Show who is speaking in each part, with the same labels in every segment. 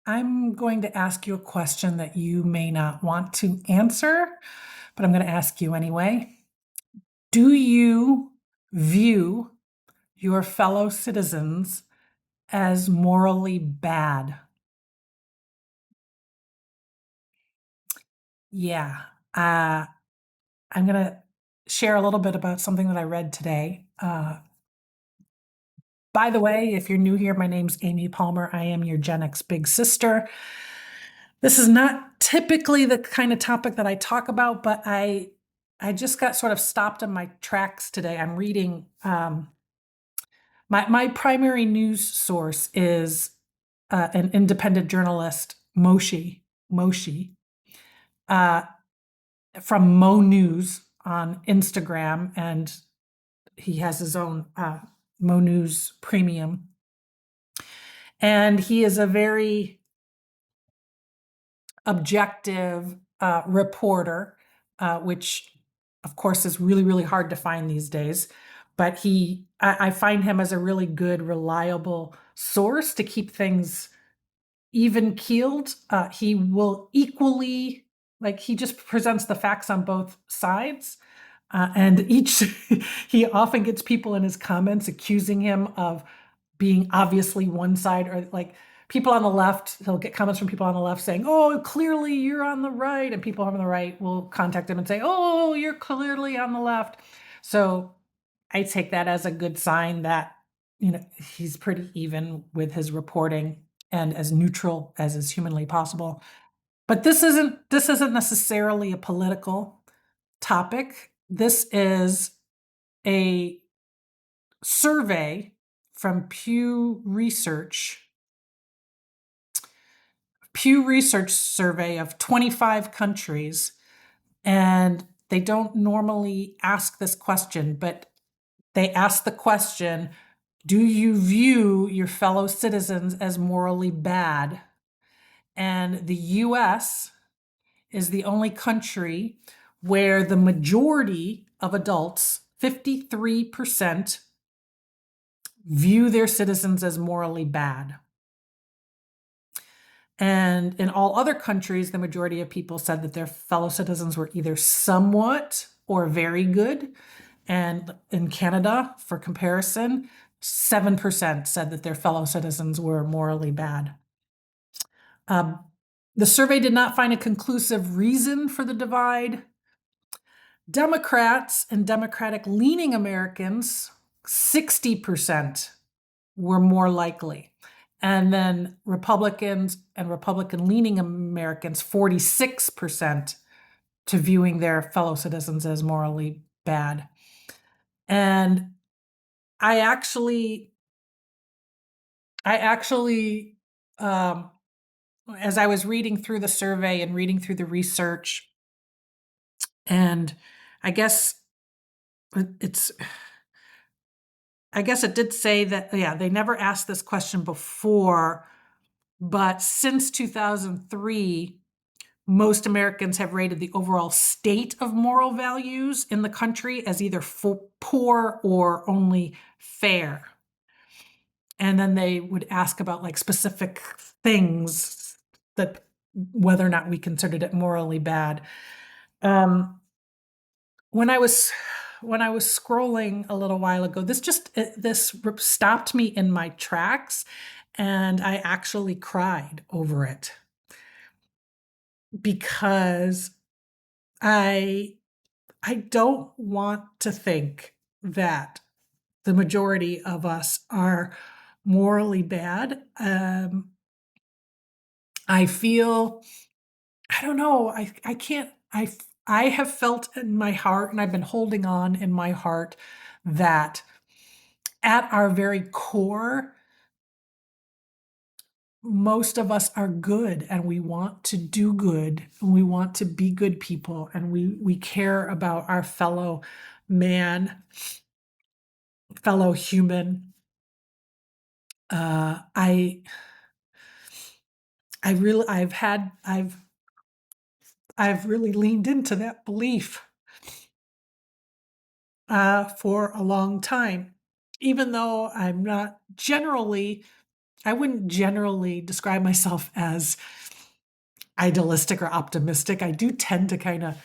Speaker 1: I'm going to ask you a question that you may not want to answer, but I'm going to ask you anyway. Do you view your fellow citizens as morally bad? Yeah. Uh, I'm going to share a little bit about something that I read today. By the way, if you're new here, my name's Amy Palmer. I am your GenX Big Sister. This is not typically the kind of topic that I talk about, but I just got sort of stopped in my tracks today. I'm reading my primary news source is an independent journalist, Moshi, uh, from Mo News on Instagram, and he has his own Mo News Premium, and he is a very objective reporter, which of course is really, really hard to find these days. But I find him as a really good, reliable source to keep things even keeled. He will equally, like, he just presents the facts on both sides. And he often gets people in his comments accusing him of being obviously one side, or like people on the left, he'll get comments from people on the left saying, "Oh, clearly you're on the right." And people on the right will contact him and say, "Oh, you're clearly on the left." So I take that as a good sign that, he's pretty even with his reporting and as neutral as is humanly possible. But this isn't necessarily a political topic. This is a survey from Pew Research survey of 25 countries, and they don't normally ask this question, but they ask the question, do you view your fellow citizens as morally bad? And the US is the only country where the majority of adults, 53%, view their citizens as morally bad. And in all other countries, the majority of people said that their fellow citizens were either somewhat or very good. And in Canada, for comparison, 7% said that their fellow citizens were morally bad. The survey did not find a conclusive reason for the divide. Democrats and Democratic-leaning Americans, 60% were more likely. And then Republicans and Republican-leaning Americans, 46% to viewing their fellow citizens as morally bad. And I actually, as I was reading through the survey and reading through the research, and I guess it's, I guess it did say that, yeah, they never asked this question before, but since 2003, most Americans have rated the overall state of moral values in the country as either poor or only fair. And then they would ask about like specific things, that whether or not we considered it morally bad. When I was scrolling a little while ago, this stopped me in my tracks, and I actually cried over it because I don't want to think that the majority of us are morally bad. I feel, I don't know, I can't, I have felt in my heart, and I've been holding on in my heart, that at our very core, most of us are good, and we want to do good, and we want to be good people, and we care about our fellow man, fellow human. I really, I've really leaned into that belief for a long time, even though I'm not generally I wouldn't generally describe myself as idealistic or optimistic. I do tend to kind of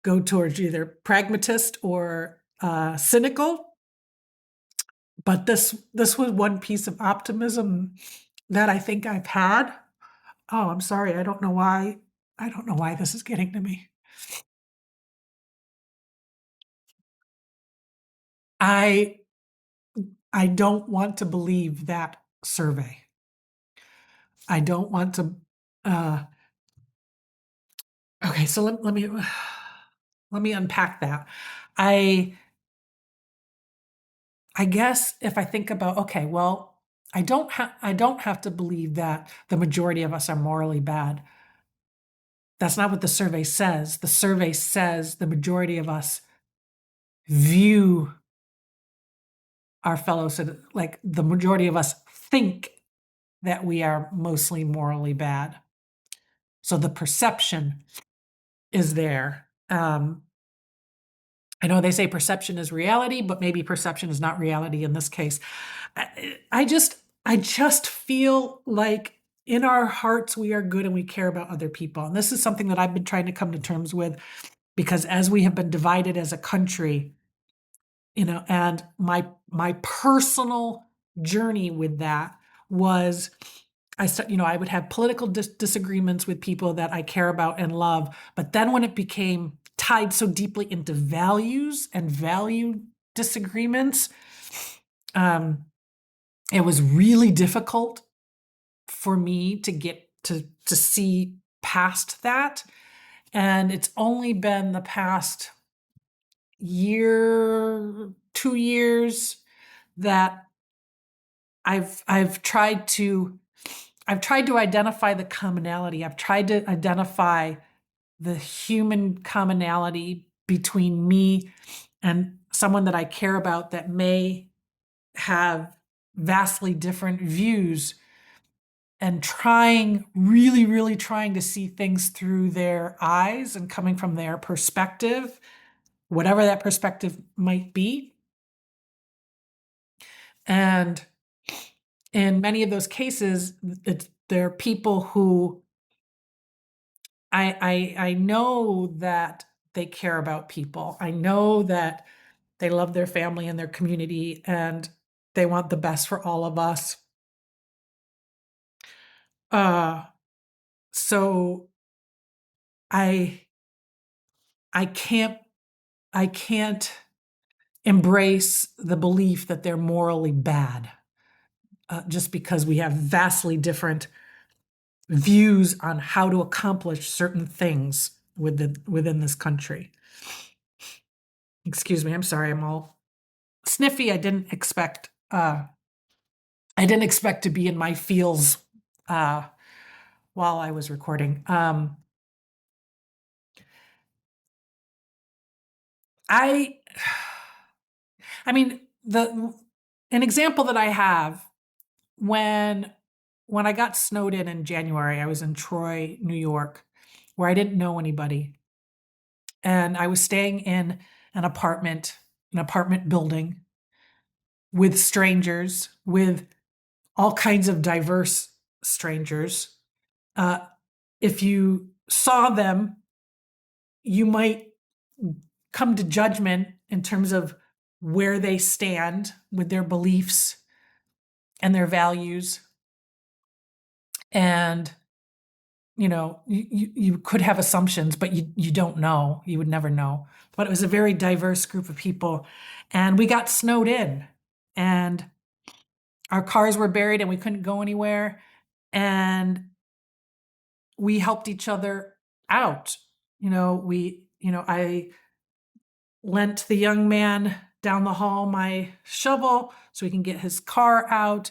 Speaker 1: go towards either pragmatist or cynical. But this was one piece of optimism that I think I've had. Oh, I'm sorry. I don't know why. I don't know why this is getting to me. I I don't want to believe that survey. I don't want to. Uh, okay, so let me let me unpack that. I I guess if I think about, okay, well, I don't have to believe that the majority of us are morally bad. That's not what the survey says. The survey says the majority of us view our fellow citizens, like the majority of us think that we are mostly morally bad. So the perception is there. I know they say perception is reality, but maybe perception is not reality in this case. I just I just feel like in our hearts we are good and we care about other people. And this is something that I've been trying to come to terms with, because as we have been divided as a country, and my personal journey with that was, I would have political disagreements with people that I care about and love, but then when it became tied so deeply into values and value disagreements, um, it was really difficult for me to get to see past that. And it's only been the past year, 2 years, that I've tried to identify the commonality. I've tried to identify the human commonality between me and someone that I care about that may have vastly different views, and really trying to see things through their eyes and coming from their perspective, whatever that perspective might be. And in many of those cases, there are people who I know that they care about people. I know that they love their family and their community, and they want the best for all of us. Uh, so I I can't I can't embrace the belief that they're morally bad, just because we have vastly different views on how to accomplish certain things within this country. Excuse me, I'm sorry, I'm all sniffy. I didn't expect to be in my feels uh, while I was recording. I I mean, the an example that I have, when I got snowed in January, I was in Troy, New York, where I didn't know anybody, and I was staying in an apartment building with strangers, with all kinds of diverse strangers. Uh, if you saw them, you might come to judgment in terms of where they stand with their beliefs and their values. And you could have assumptions, but you don't know. You would never know. But it was a very diverse group of people, and we got snowed in, and our cars were buried, and we couldn't go anywhere, and we helped each other out. I lent the young man down the hall my shovel so he can get his car out.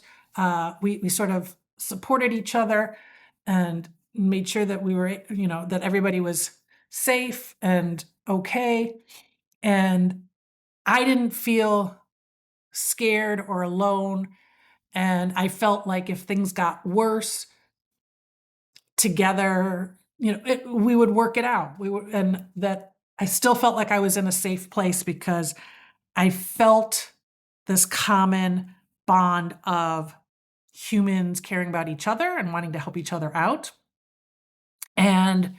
Speaker 1: We sort of supported each other and made sure that we were, that everybody was safe and okay. And I didn't feel scared or alone. And I felt like if things got worse together, we would work it out. And that I still felt like I was in a safe place because I felt this common bond of humans caring about each other and wanting to help each other out. And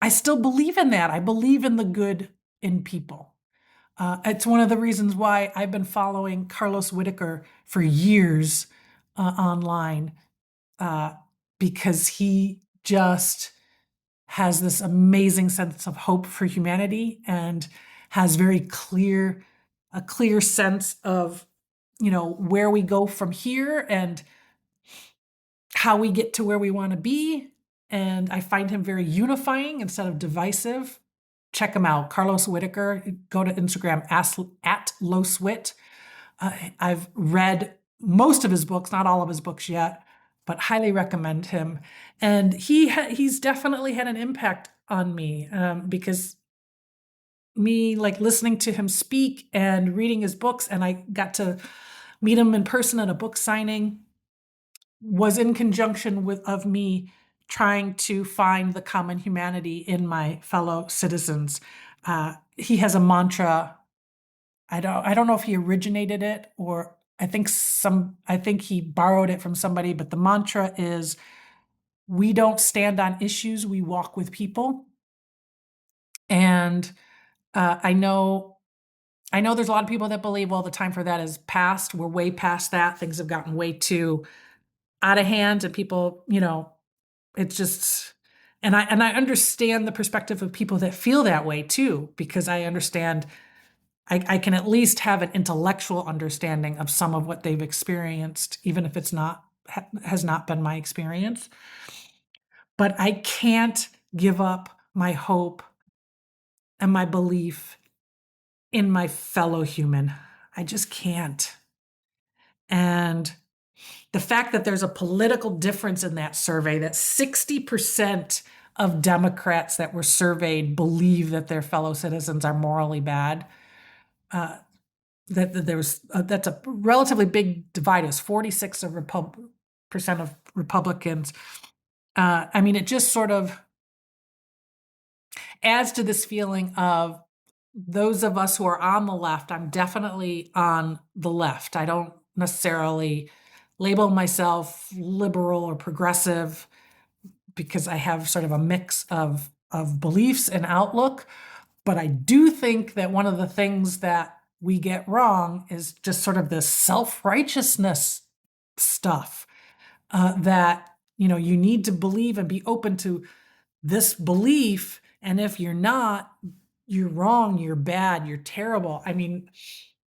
Speaker 1: I still believe in that. I believe in the good in people. It's one of the reasons why I've been following Carlos Whitaker for years online, uh, because he just has this amazing sense of hope for humanity and has a clear sense of, where we go from here and how we get to where we want to be. And I find him very unifying instead of divisive. Check him out, Carlos Whitaker. Go to Instagram at LoSwit. I've read most of his books, not all of his books yet, but highly recommend him. And he's definitely had an impact on me, because me like listening to him speak and reading his books, and I got to meet him in person at a book signing, was in conjunction with me trying to find the common humanity in my fellow citizens. He has a mantra. I don't know if he originated it, or I think he borrowed it from somebody, but the mantra is, we don't stand on issues, we walk with people. And I know there's a lot of people that believe, well, the time for that is past. We're way past that. Things have gotten way too out of hand, and people, it's just, and I understand the perspective of people that feel that way too, because I understand, I can at least have an intellectual understanding of some of what they've experienced, even if it's has not been my experience. But I can't give up my hope and my belief in my fellow human. I just can't. And the fact that there's a political difference in that survey, that 60% of Democrats that were surveyed believe that their fellow citizens are morally bad, that's a relatively big divide. It's 46% of Republicans. I mean, it just sort of adds to this feeling of those of us who are on the left. I'm definitely on the left. I don't necessarily label myself liberal or progressive, because I have sort of a mix of beliefs and outlook. But I do think that one of the things that we get wrong is just sort of this self-righteousness stuff, that, you need to believe and be open to this belief. And if you're not, you're wrong, you're bad, you're terrible. I mean,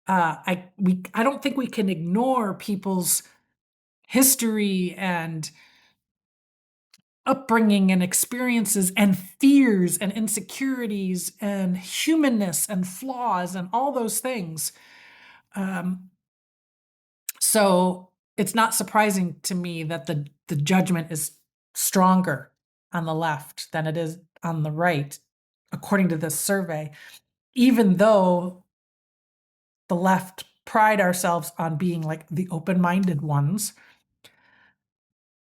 Speaker 1: I don't think we can ignore people's history and upbringing and experiences and fears and insecurities and humanness and flaws and all those things. So it's not surprising to me that the judgment is stronger on the left than it is on the right, according to this survey, even though the left pride ourselves on being like the open-minded ones.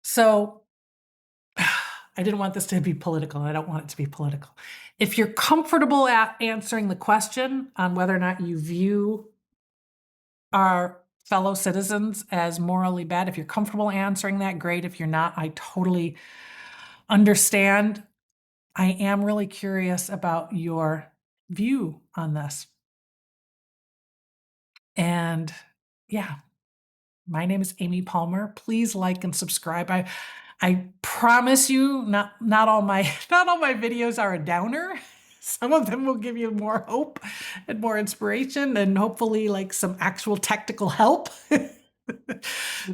Speaker 1: So I didn't want this to be political. I don't want it to be political. If you're comfortable at answering the question on whether or not you view our fellow citizens as morally bad, if you're comfortable answering that, great. If you're not, I totally understand. I am really curious about your view on this. And yeah, my name is Amy Palmer. Please like and subscribe. I promise you, not all my videos are a downer. Some of them will give you more hope and more inspiration, and hopefully like some actual technical help.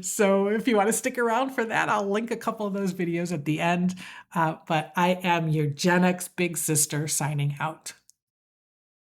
Speaker 1: So if you want to stick around for that, I'll link a couple of those videos at the end. But I am your Gen X Big Sister signing out.